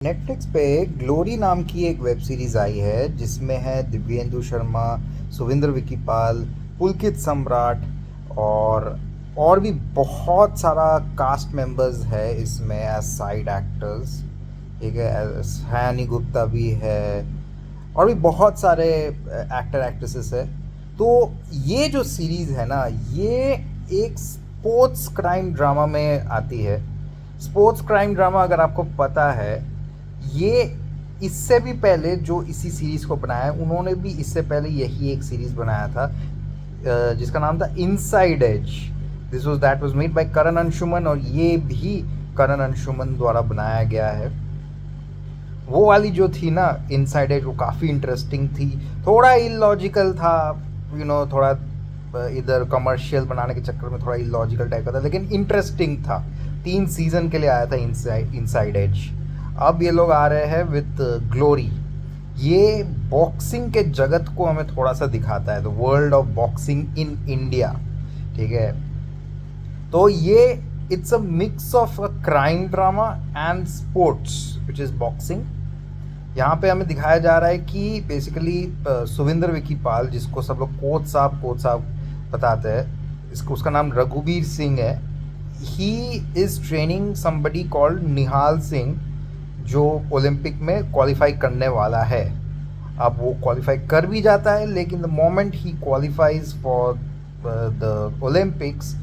Netflix पे glory नाम की एक वेब सीरीज आई है जिसमें है दिव्येंदु शर्मा, सुविंदर विकी पाल, पुलकित सम्राट और भी बहुत सारा कास्ट मेंबर्स है इसमें एज साइड एक्टर्स। ठीक है, सयानी गुप्ता भी है और भी बहुत सारे एक्टर एक्ट्रेसेस है। तो ये जो सीरीज़ है ना, ये एक स्पोर्ट्स क्राइम ड्रामा में आती है। स्पोर्ट्स क्राइम ड्रामा अगर आपको पता है, ये इससे भी पहले जो इसी सीरीज़ को बनाया है, उन्होंने भी इससे पहले यही एक सीरीज़ बनाया था जिसका नाम था inside edge. That was made by Karan Anshuman और ये भी करण अंशुमन द्वारा बनाया गया है। वो वाली जो थी ना इनसाइड एज, वो काफ़ी इंटरेस्टिंग थी। थोड़ा इलॉजिकल था, थोड़ा इधर कमर्शियल बनाने के चक्कर में थोड़ा इलॉजिकल टाइप का था, लेकिन इंटरेस्टिंग था। 3 सीज़न के लिए आया था इनसाइड एज। अब ये लोग आ रहे हैं विथ ग्लोरी। ये बॉक्सिंग के जगत को हमें थोड़ा सा दिखाता है, the world of boxing in India. ठीक है, तो ये it's a mix of a crime drama and sports which is boxing. यहाँ पे हमें दिखाया जा रहा है कि बेसिकली सुविंदर विकी पाल, जिसको सब लोग कोच साहब बताते हैं, उसका नाम रघुवीर सिंह है। He is training somebody called Nihal Singh, जो ओलंपिक में क्वालिफाई करने वाला है। अब वो क्वालिफाई कर भी जाता है, लेकिन द मोमेंट ही क्वालिफाइज फॉर द ओलंपिक्स,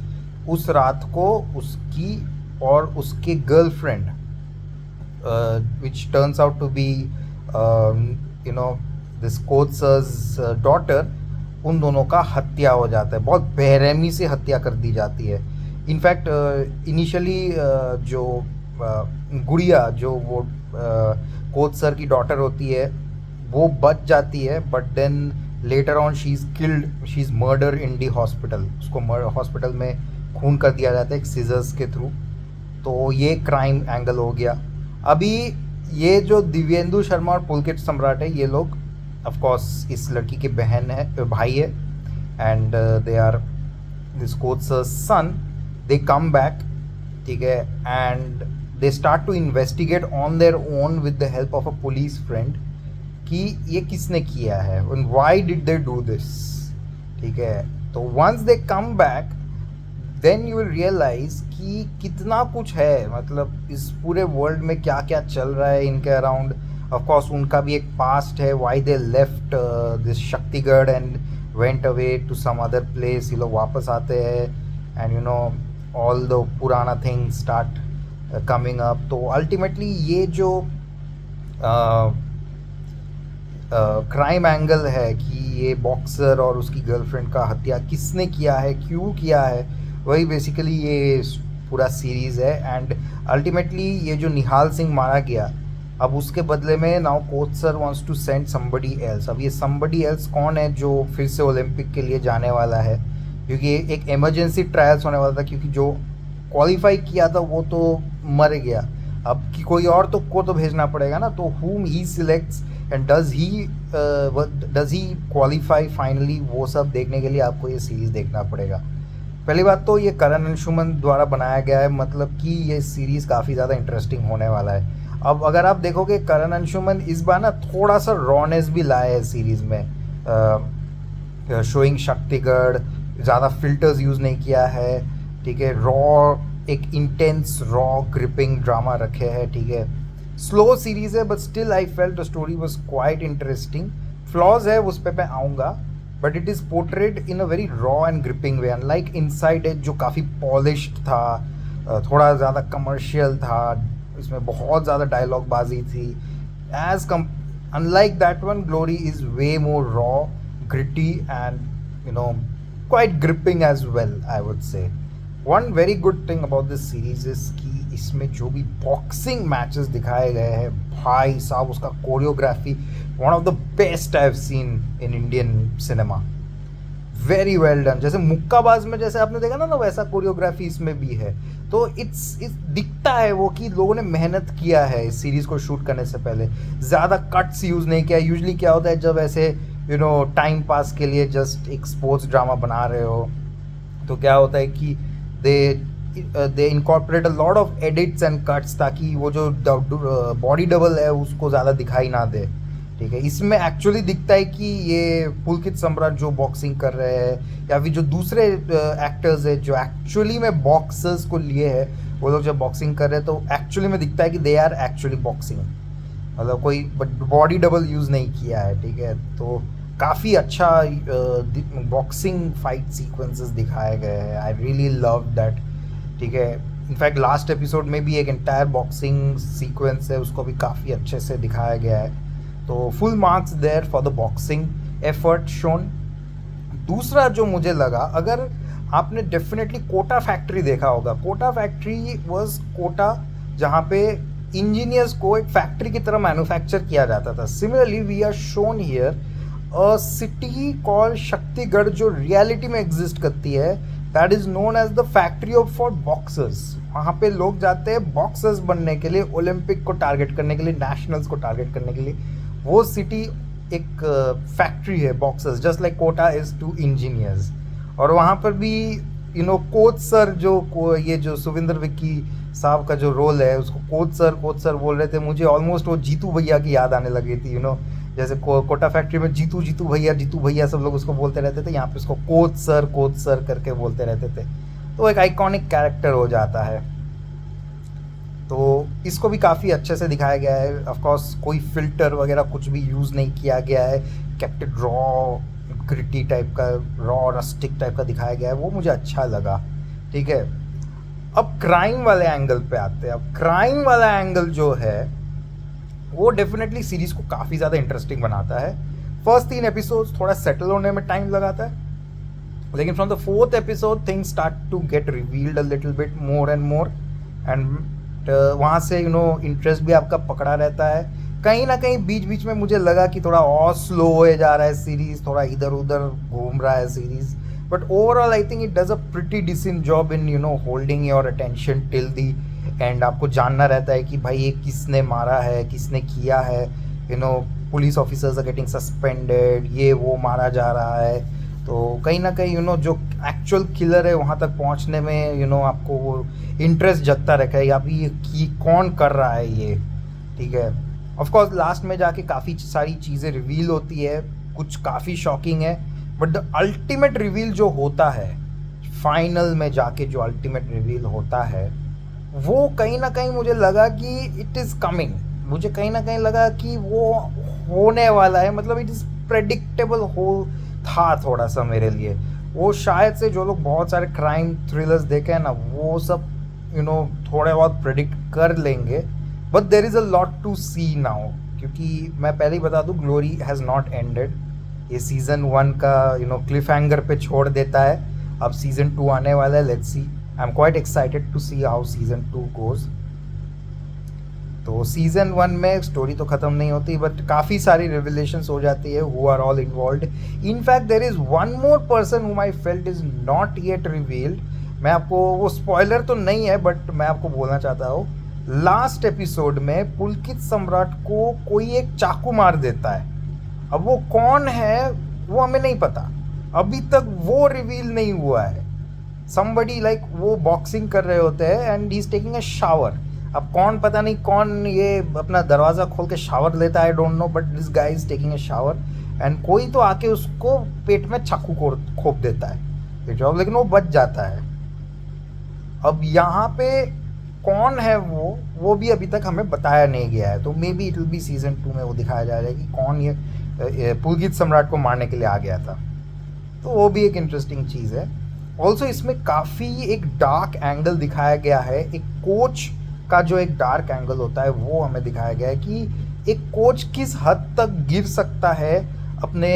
उस रात को उसकी और उसके girlfriend which turns out to be this coach sir's daughter, उन दोनों का हत्या हो जाता है। बहुत बेरहमी से हत्या कर दी जाती है। इनफैक्ट इनिशियली जो गुड़िया, जो वो कोच सर की डॉटर होती है, वो बच जाती है, but then later on she is killed, she is murder in the hospital. उसको हॉस्पिटल में खून कर दिया जाता है एक सीजर्स के थ्रू। तो ये क्राइम एंगल हो गया। अभी ये जो दिव्येंदु शर्मा और पुलकित सम्राट है, ये लोग ऑफ कोर्स इस लड़की के भाई है, and they are this coach sir's son. They come back, ठीक है, and they start to investigate on their own with the help of a police friend कि ये किसने किया है and why did they do this. ठीक है, तो once they come back, then you will realize कि कितना कुछ है, मतलब इस पूरे वर्ल्ड में क्या क्या चल रहा है इनके अराउंड। ऑफ कोर्स उनका भी एक पास्ट है, why they left this Shaktigarh and went away to some other place. ये लोग वापस आते हैं एंड ऑल द पुराना थिंग स्टार्ट कमिंग अप। तो अल्टीमेटली ये जो क्राइम एंगल है कि ये बॉक्सर और उसकी गर्लफ्रेंड का हत्या किसने किया है, क्यों किया है, वही बेसिकली ये पूरा सीरीज़ है। एंड अल्टीमेटली ये जो निहाल सिंह मारा गया, अब उसके बदले में now coach sir wants to send somebody else. अब ये समबडी एल्स कौन है जो फिर से ओलंपिक के लिए जाने वाला है, क्योंकि एक इमरजेंसी ट्रायल्स होने वाला था, क्योंकि जो क्वालिफाई किया था वो तो मर गया। अब कि कोई और को तो भेजना पड़ेगा ना, तो whom he selects and does he qualify finally, वो सब देखने के लिए आपको ये सीरीज़ देखना पड़ेगा। पहली बात तो ये करण अंशुमन द्वारा बनाया गया है, मतलब कि ये सीरीज़ काफ़ी ज़्यादा इंटरेस्टिंग होने वाला है। अब अगर आप देखोगे, करण अंशुमन इस बार ना थोड़ा सा रॉनेस भी लाया है सीरीज़ में, शोइंग शक्तिगढ़, ज़्यादा फिल्टर्स यूज़ नहीं किया है। ठीक है, रॉ एक इंटेंस रॉ ग्रिपिंग ड्रामा रखे हैं। ठीक है, स्लो सीरीज़ है, but still I felt the story was quite interesting. Flaws है उस पे मैं आऊँगा, but it is portrayed in a very raw and gripping way, unlike inside edge जो काफ़ी पॉलिश्ड था, थोड़ा ज़्यादा कमर्शियल था, इसमें बहुत ज़्यादा डायलॉग बाजी थी। Unlike that one, glory is way more raw, gritty and quite gripping as well, I would say. One very good thing about this series is कि इसमें जो भी बॉक्सिंग मैचेस दिखाए गए हैं, भाई साहब उसका choreography one of the best I have seen in Indian cinema. Very well done. जैसे मुक्काबाज में जैसे आपने देखा ना, वैसा कोरियोग्राफी इसमें भी है। तो इट्स दिखता है वो कि लोगों ने मेहनत किया है इस सीरीज़ को शूट करने से पहले। ज़्यादा कट्स यूज़ नहीं किया। यूजली क्या होता है, जब ऐसे टाइम पास के लिए जस्ट एक स्पोर्ट्स ड्रामा बना रहे हो, तो क्या होता है कि they they incorporate a lot of edits and cuts, ताकि वो जो बॉडी डबल है उसको ज़्यादा दिखाई ना दे। ठीक है, इसमें एक्चुअली दिखता है कि ये पुलकित सम्राट जो बॉक्सिंग कर रहे हैं, या फिर जो दूसरे एक्टर्स है जो एक्चुअली में बॉक्सर्स को लिए हैं, वो लोग जब बॉक्सिंग कर रहे हैं तो एक्चुअली में दिखता है कि दे आर एक्चुअली बॉक्सिंग, मतलब कोई बॉडी डबल यूज़ नहीं किया है। ठीक है, तो काफ़ी अच्छा बॉक्सिंग फाइट सीक्वेंसेस दिखाए गए हैं। I really love that. ठीक है, इनफैक्ट लास्ट एपिसोड में भी एक एंटायर बॉक्सिंग सीक्वेंस है, उसको भी काफ़ी अच्छे से दिखाया गया है। तो full marks there for the boxing effort shown. दूसरा जो मुझे लगा, अगर आपने डेफिनेटली कोटा फैक्ट्री देखा होगा, कोटा फैक्ट्री वाज कोटा जहाँ पे इंजीनियर्स को एक फैक्ट्री की तरह मैन्युफैक्चर किया जाता था। Similarly we are shown here a city called Shaktigarh, जो रियलिटी में एग्जिस्ट करती है, that is known as the factory of for boxers. वहाँ पे लोग जाते हैं बॉक्सर्स बनने के लिए, ओलंपिक को टारगेट करने के लिए, नेशनल्स को टारगेट करने के लिए। वो सिटी एक फैक्ट्री है boxers, just like Kota is to engineers. और वहाँ पर भी कोच सर ये जो सुविंदर विक्की साहब का जो रोल है, उसको कोच सर बोल रहे थे। मुझे ऑलमोस्ट वो जीतू भैया की याद आने लगी थी। जैसे कोटा फैक्ट्री में जीतू भैया सब लोग उसको बोलते रहते थे, यहाँ पे उसको कोच सर करके बोलते रहते थे। तो एक आइकॉनिक कैरेक्टर हो जाता है। तो इसको भी काफ़ी अच्छे से दिखाया गया है। ऑफ कोर्स कोई फिल्टर वगैरह कुछ भी यूज़ नहीं किया गया है, कैप्टन रॉ ग्रिटी टाइप का, रॉ रस्टिक टाइप का दिखाया गया है, वो मुझे अच्छा लगा। ठीक है, अब क्राइम वाले एंगल पे आते हैं। अब क्राइम वाला एंगल जो है वो डेफिनेटली सीरीज को काफ़ी ज़्यादा इंटरेस्टिंग बनाता है। फर्स्ट 3 एपिसोड्स थोड़ा सेटल होने में टाइम लगाता है, लेकिन from the 4th episode things start to get revealed a little bit more and more, एंड वहाँ से इंटरेस्ट भी आपका पकड़ा रहता है। कहीं ना कहीं बीच बीच में मुझे लगा कि थोड़ा और स्लो हो जा रहा है सीरीज, थोड़ा इधर उधर घूम रहा है series, but overall I think it does a pretty decent job in holding your attention till the end. आपको जानना रहता है कि भाई ये किसने मारा है, किसने किया है, police officers are getting suspended, ये वो मारा जा रहा है। तो कहीं ना कहीं जो एक्चुअल किलर है वहाँ तक पहुँचने में आपको वो इंटरेस्ट जगता रखा है, अभी ये कौन कर रहा है ये। ठीक है, ऑफ कोर्स लास्ट में जाके काफ़ी सारी चीज़ें रिवील होती है, कुछ काफ़ी शॉकिंग है, बट द अल्टीमेट रिवील जो होता है फाइनल में जाके, जो अल्टीमेट रिवील होता है, वो कहीं ना कहीं मुझे लगा कि इट इज़ कमिंग। मुझे कहीं ना कहीं लगा कि वो होने वाला है, मतलब इट इज़ प्रेडिक्टेबल हो था थोड़ा सा मेरे लिए। वो शायद से जो लोग बहुत सारे क्राइम थ्रिलर्स देखे हैं ना, वो सब थोड़े बहुत प्रेडिक्ट कर लेंगे, but there is a lot to see now. क्योंकि मैं पहले ही बता दूँ, ग्लोरी हैज़ नॉट एंडेड। ये सीज़न 1 का क्लिफ हैंगर पे छोड़ देता है। अब सीज़न 2 आने वाला है, let's see. I am quite excited to see how season 2 goes. तो सीज़न 1 में स्टोरी तो ख़त्म नहीं होती, बट काफ़ी सारी रिविलेशंस हो जाती है, who are all involved. In fact there is one more person whom I felt is not yet revealed. मैं आपको, वो स्पॉइलर तो नहीं है, बट मैं आपको बोलना चाहता हूँ, लास्ट एपिसोड में पुलकित सम्राट को कोई एक चाकू मार देता है। अब वो कौन है वो हमें नहीं पता, अभी तक वो रिवील नहीं हुआ है। समबडी लाइक वो बॉक्सिंग कर रहे होते हैं and he is taking a shower. अब कौन, पता नहीं कौन ये अपना दरवाज़ा खोल के शावर लेता है, don't know, but this guy is taking a shower and कोई तो आके उसको पेट में चाकू खोप देता है, लेकिन वो बच जाता है। अब यहाँ पे कौन है वो भी अभी तक हमें बताया नहीं गया है। तो may be it will be season 2 में वो दिखाया जाएगा कि कौन ये पुलकित सम्राट को मारने के लिए आ गया था। तो वो भी एक इंटरेस्टिंग चीज़ है। ऑल्सो इसमें काफ़ी एक डार्क एंगल दिखाया गया है। एक कोच का जो एक डार्क एंगल होता है वो हमें दिखाया गया है कि एक कोच किस हद तक गिर सकता है अपने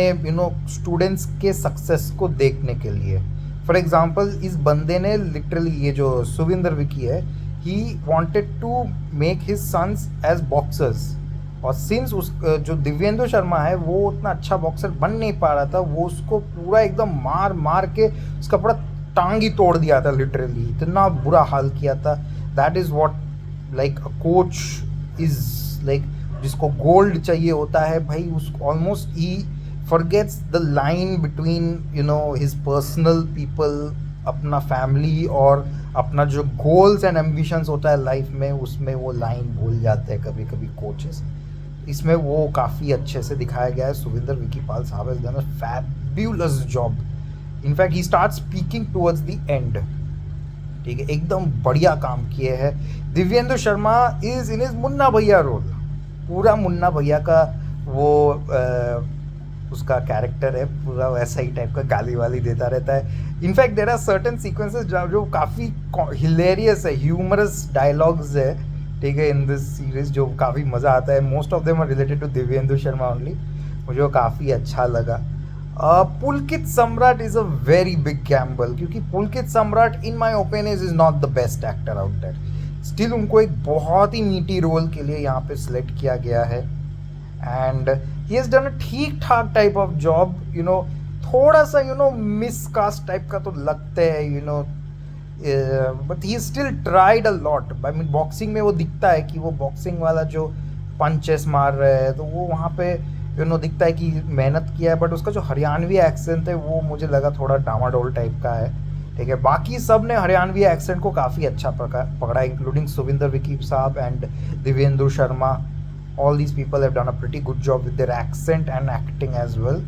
स्टूडेंट्स के सक्सेस को देखने के लिए। फॉर एग्जांपल, इस बंदे ने लिटरली, ये जो सुविंदर विकी है, he wanted to make his sons as boxers, और सिंस उस जो दिव्येंदु शर्मा है वो उतना अच्छा बॉक्सर बन नहीं पा रहा था, वो उसको पूरा एकदम मार के उसका पूरा टांग ही तोड़ दिया था, लिटरली इतना बुरा हाल किया था। That is what like a coach is like, जिसको गोल्ड चाहिए होता है भाई, उसको almost he forgets the line between his personal people, अपना फैमिली और अपना जो गोल्स एंड एम्बिशंस होता है लाइफ में, उसमें वो लाइन भूल जाते हैं कभी कभी कोचेस। इसमें वो काफ़ी अच्छे से दिखाया गया है। Suvinder Vicky Paal sahab has done a fabulous job. In fact he start speaking towards the end. ठीक है, एकदम बढ़िया काम किए हैं। Divyendu Sharma is in is Munna Bhaiya role. पूरा मुन्ना भैया का वो उसका कैरेक्टर है, पूरा वैसा ही टाइप का गाली वाली देता रहता है। In fact there are certain sequences जो काफ़ी हिलेरियस है, ह्यूमरस डायलॉग्स है, ठीक है, इन दिस सीरीज, जो काफ़ी मज़ा आता है। Most of them are related to Divyendu Sharma only. मुझे वो काफ़ी अच्छा लगा। Pulkit Samrat is a very big gamble, क्योंकि Pulkit Samrat in my opinion is not the best actor out there. Still उनको एक बहुत ही मीटी रोल के लिए यहाँ पे सिलेक्ट किया गया है, एंड ही हैज डन अ ठीक ठाक टाइप ऑफ जॉब। थोड़ा सा मिसकास्ट टाइप का तो लगता है, but he still tried a lot. I mean boxing में वो दिखता है कि वो बॉक्सिंग वाला जो पंचेस मार रहे हैं, तो वो वहाँ पे दिखता है कि मेहनत किया है। बट उसका जो हरियाणवी एक्सेंट है वो मुझे लगा थोड़ा डामाडोल टाइप का है। ठीक है, बाकी सब ने हरियाणवी एक्सेंट को काफ़ी अच्छा पकड़ा, including Suvinder Vicky sahab and Divyendu Sharma. All these people have done a pretty good job with their accent and acting as well.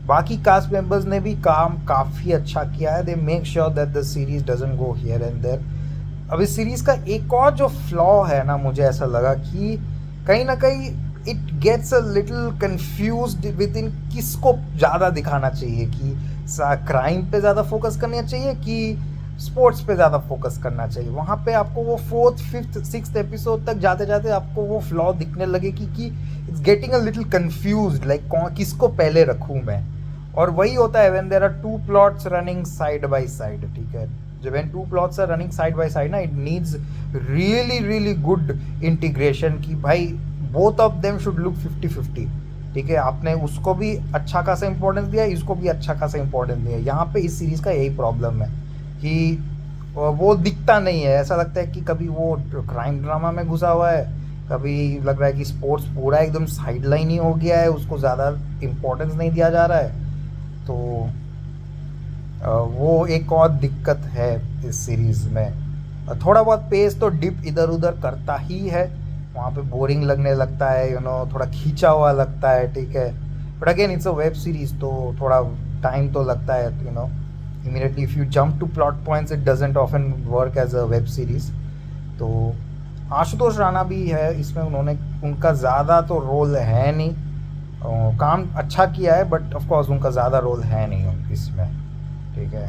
बाकी कास्ट मेंबर्स ने भी काम काफ़ी अच्छा किया है। They make sure that the series doesn't go here and there. अब इस सीरीज का एक और जो फ्लॉ है ना, मुझे ऐसा लगा कि कहीं ना कहीं it gets a little confused within किसको ज़्यादा दिखाना चाहिए, कि क्राइम पे ज़्यादा फोकस करना चाहिए कि स्पोर्ट्स पे ज़्यादा फोकस करना चाहिए। वहाँ पे आपको वो 4th 5th 6th एपिसोड तक जाते जाते आपको वो फ्लॉ दिखने लगे कि it's getting a little confused, like किसको पहले रखूँ मैं। और वही होता है when there are two plots running side by side. ठीक है, जब when two plots are running side by side ना, it needs really really good integration, कि भाई both of them should look 50-50। ठीक है, आपने उसको भी अच्छा खासा इंपॉर्टेंस दिया, इसको भी अच्छा खासा इंपॉर्टेंस दिया। यहाँ पे इस सीरीज़ का यही प्रॉब्लम है कि वो दिखता नहीं है। ऐसा लगता है कि कभी वो क्राइम ड्रामा में घुसा हुआ है, कभी लग रहा है कि स्पोर्ट्स पूरा एकदम साइड लाइन ही हो गया है, उसको ज़्यादा इम्पोर्टेंस नहीं दिया जा रहा है। तो वो एक और दिक्कत है इस सीरीज़ में। थोड़ा बहुत पेस तो डिप इधर उधर करता ही है, वहाँ पे बोरिंग लगने लगता है, थोड़ा खींचा हुआ लगता है। ठीक है, but again it's a web series, तो थोड़ा टाइम तो लगता है। Immediately if you jump to plot points, it doesn't often work as a web series. तो आशुतोष राणा भी है इसमें, उनका ज़्यादा तो रोल है नहीं। काम अच्छा किया है, बट ऑफ कोर्स उनका ज़्यादा रोल है नहीं इसमें। ठीक है,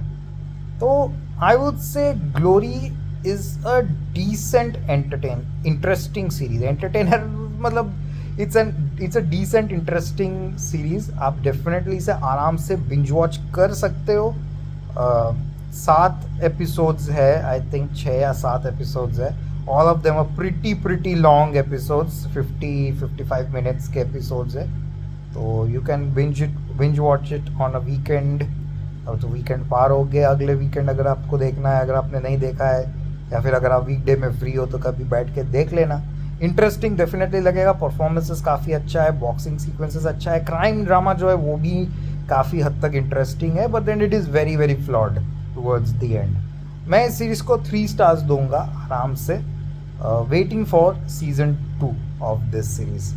तो I would say Glory is a decent interesting series. Entertainer मतलब it's a decent interesting series. आप डेफिनेटली इसे आराम से बिंज वॉच कर सकते हो। 7 एपिसोड्स है, आई थिंक 6 या 7 एपिसोड्स है। All of them are pretty long episodes, 50-55 minutes के एपिसोड्स है। तो you can binge watch it on a weekend. अब तो वीकेंड पार हो गया, अगले वीकेंड अगर आपको देखना है, अगर आपने नहीं देखा है, या फिर अगर आप वीकडे में फ्री हो तो कभी बैठ के देख लेना। इंटरेस्टिंग डेफिनेटली लगेगा। परफॉर्मेंसेस काफ़ी अच्छा है, बॉक्सिंग सीक्वेंसेस अच्छा है, क्राइम ड्रामा जो है वो भी काफ़ी हद तक इंटरेस्टिंग है, but then it is very very flawed towards the end. मैं इस सीरीज़ को 3 स्टार्स दूंगा आराम से। Waiting for season 2 of this series.